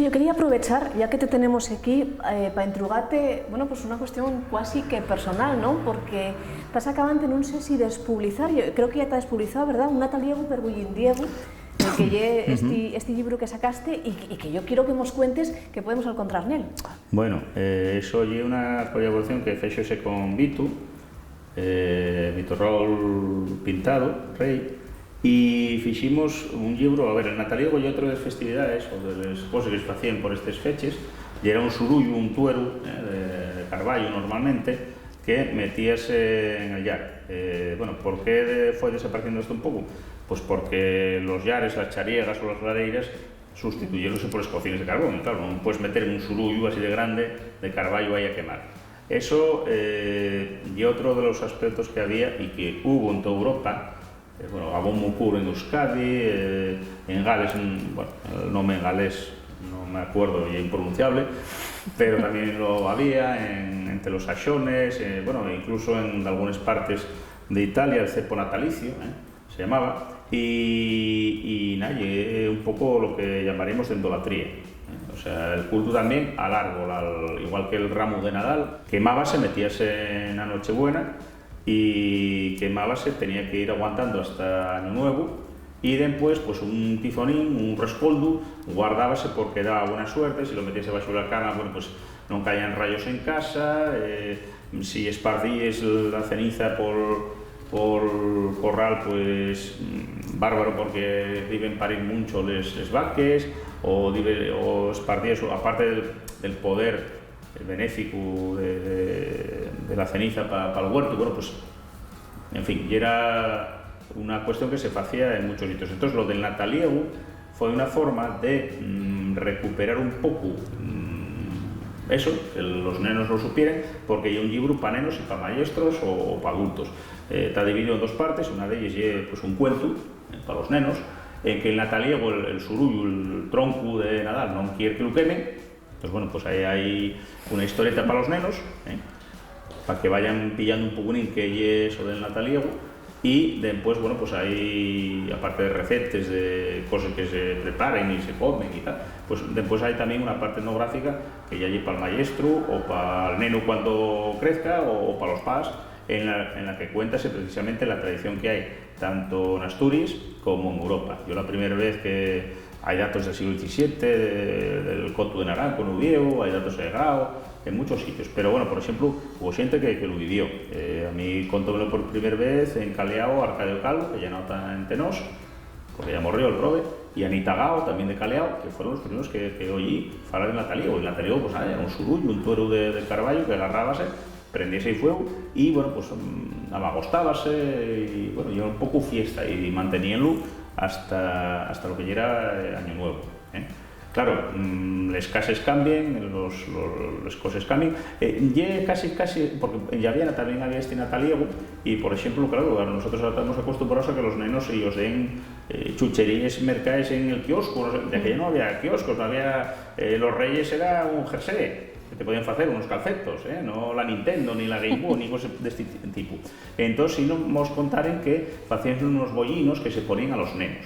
Yo quería aprovechar, ya que te tenemos aquí, para intrugarte, bueno, pues una cuestión casi que personal, ¿no? Porque estás acabando, no sé si despublicar, yo creo que ya te has despublicado, ¿verdad? Un Nataliego per Bullindiego, que lle este libro que sacaste y que yo quiero que nos cuentes que podemos encontrar en él. Bueno, eso lle una colaboración que fexose con Vitu, Vitu Raúl Pintado, Rei, e fiximos un libro, a ver, el Nataliego e outra das festividades, ou das cosas que se facían por estes feches, e era un surullo, un tuero de carballo normalmente, que metíase en el llar. Bueno, por que foi desapareciendo isto un pouco? Pois porque los llares, las chariegas ou as lareiras sustituyeronse por escocines de carbón, e claro, non podes meter un surullo así de grande de carballo aí a quemar. Eso é outro de los aspectos que había e que hubo en toda Europa. Bueno, Gabón Mucur en Euskadi, en Gales, bueno, el nombre en galés no me acuerdo y es impronunciable, pero también lo había entre los saxones, bueno, incluso en algunas partes de Italia, el cepo natalicio, se llamaba, y nada, un poco lo que llamaríamos de endolatría. O sea, el culto también al árbol, igual que el ramo de Nadal, quemábase, metíase en la Nochebuena, y quemábase, tenía que ir aguantando hasta Año Nuevo y después pues un tizonín, un rescoldo, guardábase porque daba buena suerte, si lo metiese bajo la cama, bueno, pues no caían rayos en casa, si esparcíes la ceniza por corral, pues bárbaro porque deben parir mucho les vaques, o esparcíes, aparte del poder benéfico de la ceniza para el huerto, bueno, pues, en fin, y era una cuestión que se hacía en muchos sitios. Entonces, lo del Nataliego fue una forma de recuperar un poco eso, que los nenos lo supieran, porque hay un libro para nenos y para maestros o para adultos. Está dividido en dos partes, una de ellas es pues, un cuento para los nenos, en que el Nataliego, el surullo, el tronco de Nadal, no quiere que lo quemen. Pues bueno, pues ahí hay una historieta para los nenos, para que vayan pillando un poco en qué es eso del Nataliego, y después, bueno, pues hay, aparte de recetas, de cosas que se preparen y se comen y tal, pues después hay también una parte etnográfica que ya hay para el maestro, o para el neno cuando crezca, o para los padres, en la que cuéntase precisamente la tradición que hay, tanto en Asturias como en Europa. Yo la primera vez que hay datos del siglo XVII, del Coto de Naranco, en Uvieu, hay datos de Grao, en muchos sitios. Pero bueno, por ejemplo, hubo gente que lo vivió. A mí contómelo por primera vez en Caleao, Arcadio Calvo, que ya no está en Tenós, porque ya morrió el Robe, y Anita Gao, también de Caleao, que fueron los primeros que oí falar de Nataliego. Y Nataliego, pues nada, era un surullo, un tuero de carballo que agarrábase, prendiese y fuego, y bueno, pues amagostábase, y bueno, y un poco fiesta, y manteníanlo hasta lo que ya era Año Nuevo. Claro, las casas cambian, las cosas cambian, casi, porque en Llaviana también había este Nataliego, y por ejemplo, claro, nosotros estamos acostumbrados a que los nenos ellos den chucherías mercaes en el kiosco, de aquella no había kioscos, no había, los reyes era un jersey, que te podían hacer unos calcetos, no la Nintendo, ni la Game Boy, ni cosas de este tipo. Entonces, sí nos contaron que hacían unos bollinos que se ponían a los nenos,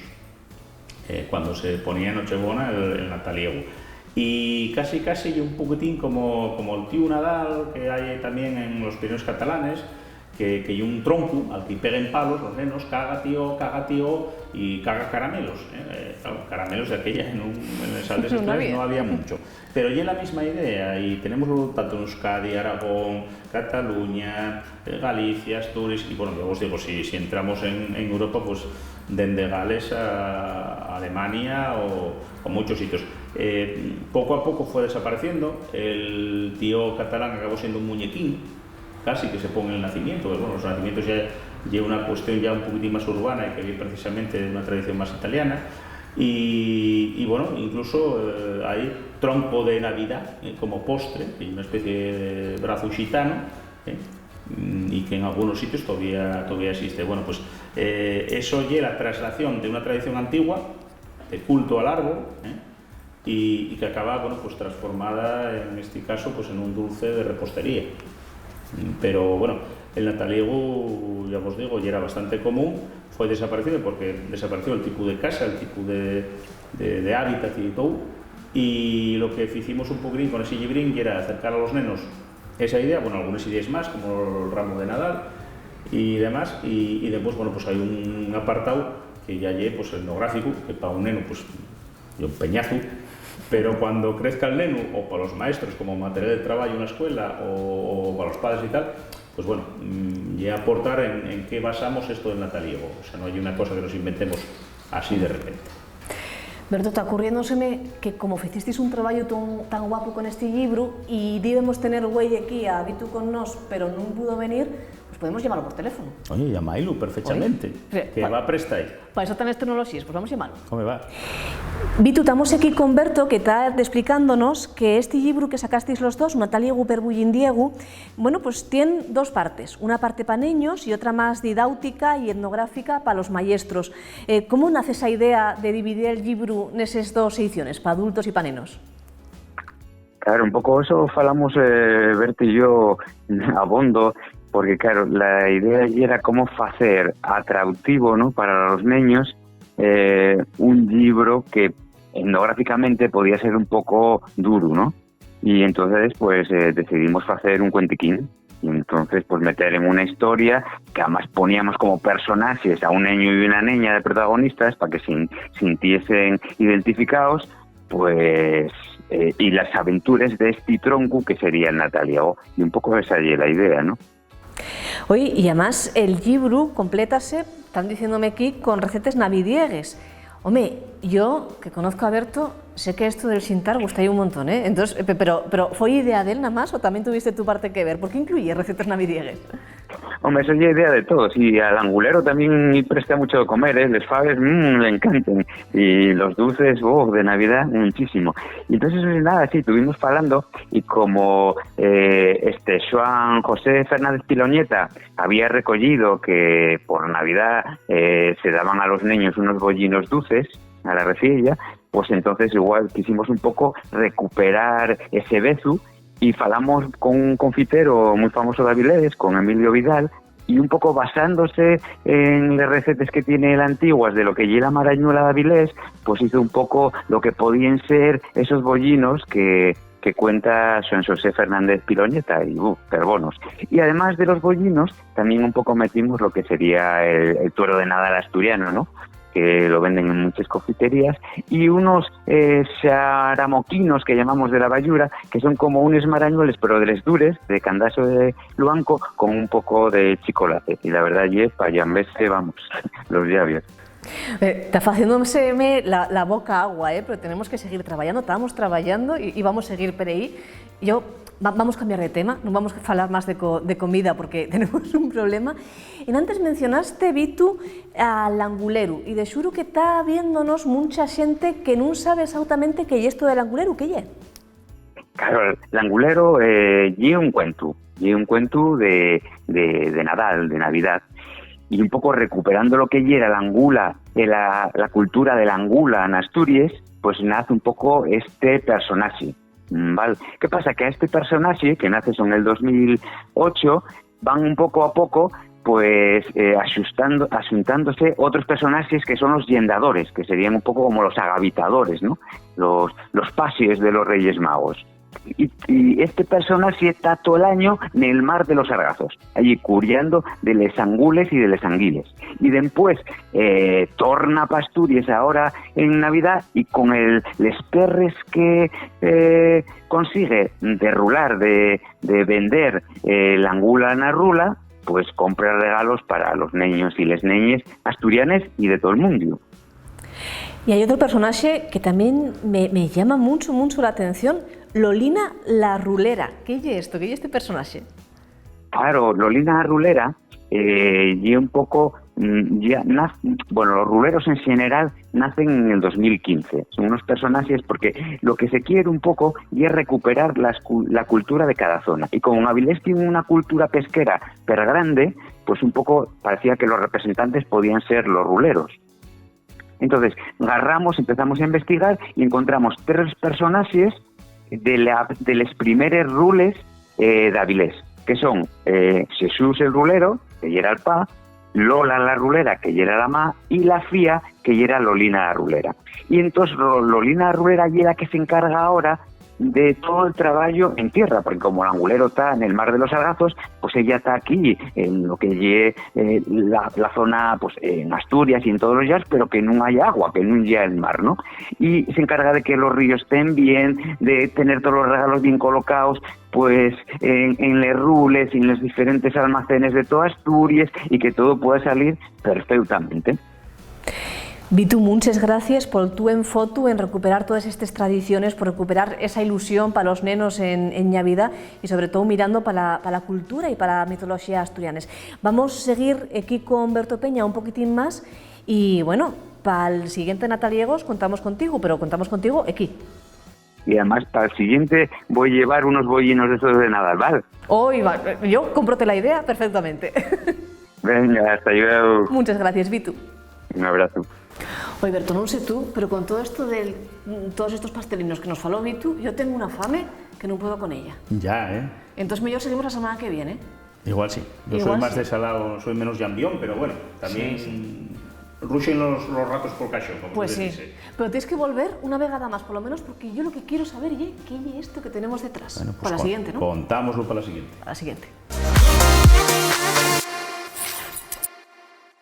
cuando se ponía en Nochebuena el Nataliego. Y casi un poquitín como el tío Nadal, que hay también en los Pirineos catalanes, que hay un tronco al que peguen palos los nenos, caga tío, y caga caramelos. Claro, caramelos de aquella en el Saldes no había mucho. Pero ya es la misma idea, y tenemos tanto en Euskadi, Aragón, Cataluña, Galicia, Asturias, y bueno, yo os digo, si entramos en Europa, pues desde Gales a Alemania o muchos sitios. Poco a poco fue desapareciendo, el tío catalán acabó siendo un muñequín, casi que se pone en el nacimiento, pero bueno, los nacimientos ya lleva una cuestión ya un poquitín más urbana y que viene precisamente de una tradición más italiana, y bueno, incluso hay tronco de Navidad como postre, que hay una especie de brazo gitano, y que en algunos sitios todavía existe. Bueno, pues eso lleva la traslación de una tradición antigua, de culto al árbol, y que acaba, bueno, pues transformada en este caso pues en un dulce de repostería. Pero bueno, el Nataliego, ya os digo, ya era bastante común, fue desaparecido porque desapareció el tipo de casa, el tipo de hábitat y todo, y lo que hicimos un poquín con ese librín era acercar a los nenos esa idea, bueno, algunas ideas más, como el ramo de Nadal y demás, y después, bueno, pues hay un apartado que ya lleve, pues, etnográfico, que para un neno, pues, un peñazo, pero cuando crezca el neno, o para los maestros como material de trabajo en una escuela, o para los padres y tal, pues bueno, y aportar en qué basamos esto del nataliego. O sea, no hay una cosa que nos inventemos así de repente. Berto, está ocurriéndoseme que como hicisteis un trabajo tan guapo con este libro y debemos tener güey aquí a Vitu con nos, pero no pudo venir, pues podemos llamarlo por teléfono. Oye, llamáislo perfectamente, que va a prestar. Para eso también tecnologías, pues vamos a llamarlo. ¿Cómo va? Vitu, estamos aquí con Berto, que está explicándonos que este libro que sacasteis los dos, Nataliegu per Bullindiegu, bueno, pues tiene dos partes, una parte para niños y otra más didáutica y etnográfica para los maestros. ¿Cómo nace esa idea de dividir el libro en esas dos ediciones, para adultos y para nenos? Claro, un pouco eso falamos Berto e yo abondo, porque claro, la idea era como facer atractivo, ¿no?, para los niños un libro que etnográficamente podía ser un poco duro, ¿no? Y entonces pues decidimos hacer un cuentiquín y entonces pues meter en una historia que además poníamos como personajes a un niño y una niña de protagonistas para que se sintiesen identificados, pues y las aventuras de este tronco que sería el nataliego, y un poco esa es la idea, ¿no? Oye, y además el libro complétase, están diciéndome aquí, con recetas navidiegues. Hombre, yo, que conozco a Berto, sé que esto del xintar gusta ahí un montón, ¿eh? Entonces, pero ¿fue idea de él nada más o también tuviste tu parte que ver? ¿Por qué incluye recetas navidiegues? Hombre, esa es la idea de todos, y al angulero también presta mucho de comer, ¿eh? Los faves le encantan, y los dulces de Navidad muchísimo. Y entonces nada, sí, estuvimos hablando, y como Joan José Fernández Piloñeta había recogido que por Navidad se daban a los niños unos bollinos dulces a la reciella, pues entonces igual quisimos un poco recuperar ese bezu, y falamos con un confitero muy famoso de Avilés, con Emilio Vidal, y un poco basándose en las recetas que tiene la antiguas de lo que lleva Marañuela de Avilés, pues hizo un poco lo que podían ser esos bollinos que cuenta Joan José Fernández Piloñeta, y perbonos. Y además de los bollinos, también un poco metimos lo que sería el tuero de Nadal asturiano, ¿no?, que lo venden en muchas confiterías, y unos xaramoquinos que llamamos de la Bayura, que son como unos marañueles, pero de les dures, de candazo de luanco, con un poco de chocolate. Y la verdad, para llamberse, vamos, los llavios. Está haciéndome la boca agua, pero tenemos que seguir trabajando, estamos trabajando y vamos a seguir por ahí. Vamos a cambiar de tema, no vamos a hablar más de comida porque tenemos un problema. Y antes mencionaste, Vitu, al angulero, y de xuro que está viéndonos mucha gente que no sabe exactamente qué es esto del angulero, ¿qué es? Claro, el angulero es un cuento de Nadal, de Navidad, y un poco recuperando lo que era la angula, la cultura de la angula en Asturias, pues nace un poco este personaje. ¿Vale? ¿Qué pasa? Que a este personaje, que nace en el 2008, van un poco a poco pues asuntándose otros personajes que son los yendadores, que serían un poco como los agavitadores, ¿no?, los pases de los Reyes Magos. Y este personaje está todo el año en el mar de los Sargazos, allí curiando de les angules y de les anguiles. Y después torna para Asturias ahora en Navidad, y con les perres que consigue de rular, de vender la angula en la rula, pues compra regalos para los niños y les niñas asturianes y de todo el mundo. Y hay otro personaje que también me llama mucho la atención, Lolina la Rulera. ¿Qué es esto? ¿Qué es este personaje? Claro, Lolina la Rulera y un poco los ruleros en general nacen en el 2015. Son unos personajes porque lo que se quiere un poco es recuperar la cultura de cada zona. Y como Avilés tiene una cultura pesquera pero grande, pues un poco parecía que los representantes podían ser los ruleros. Entonces, empezamos a investigar y encontramos 3 personajes de los primeros rules de Avilés, que son Jesús el Rulero, que era el pa, Lola la rulera, que ya era la má, y la fía, que ya era Lolina la rulera. Y entonces Lolina la rulera ya la que se encarga ahora de todo el trabajo en tierra, porque como el angulero está en el mar de los Sargazos, pues ella está aquí en lo que es la zona, pues en Asturias y en todos los llanos, pero que no hay agua, que no haya el mar, ¿no? Y se encarga de que los ríos estén bien, de tener todos los regalos bien colocados, pues en les rules y en los diferentes almacenes de toda Asturias, y que todo pueda salir perfectamente. Vitu, muchas gracias por tu enfoto en recuperar todas estas tradiciones, por recuperar esa ilusión para los nenos en Navidad y sobre todo mirando para la cultura y para la mitología asturianes. Vamos a seguir aquí con Berto Peña un poquitín más y bueno, para el siguiente Nataliegos contamos contigo, pero contamos contigo aquí. Y además para el siguiente voy a llevar unos bollinos de esos de Nadal, ¿vale? Yo cómprote la idea perfectamente. Venga, hasta luego. Muchas gracias, Vitu. Un abrazo. Oye, Berto, non sei tú, pero con todo esto de todos estos pastelinos que nos faló Vitu, yo tengo una fame que no puedo con ella. Ya, Entonces mejor seguimos la semana que viene. Igual sí. Yo Igual soy más sí. de salado, soy menos llambión, pero bueno, también rushen los ratos por cachón, como Pues se sí, dice. pero tienes que volver una vegada más, por lo menos, porque yo lo que quiero saber es qué es esto que tenemos detrás. Bueno, pues para la siguiente, ¿no? contámoslo para la siguiente. Para la siguiente.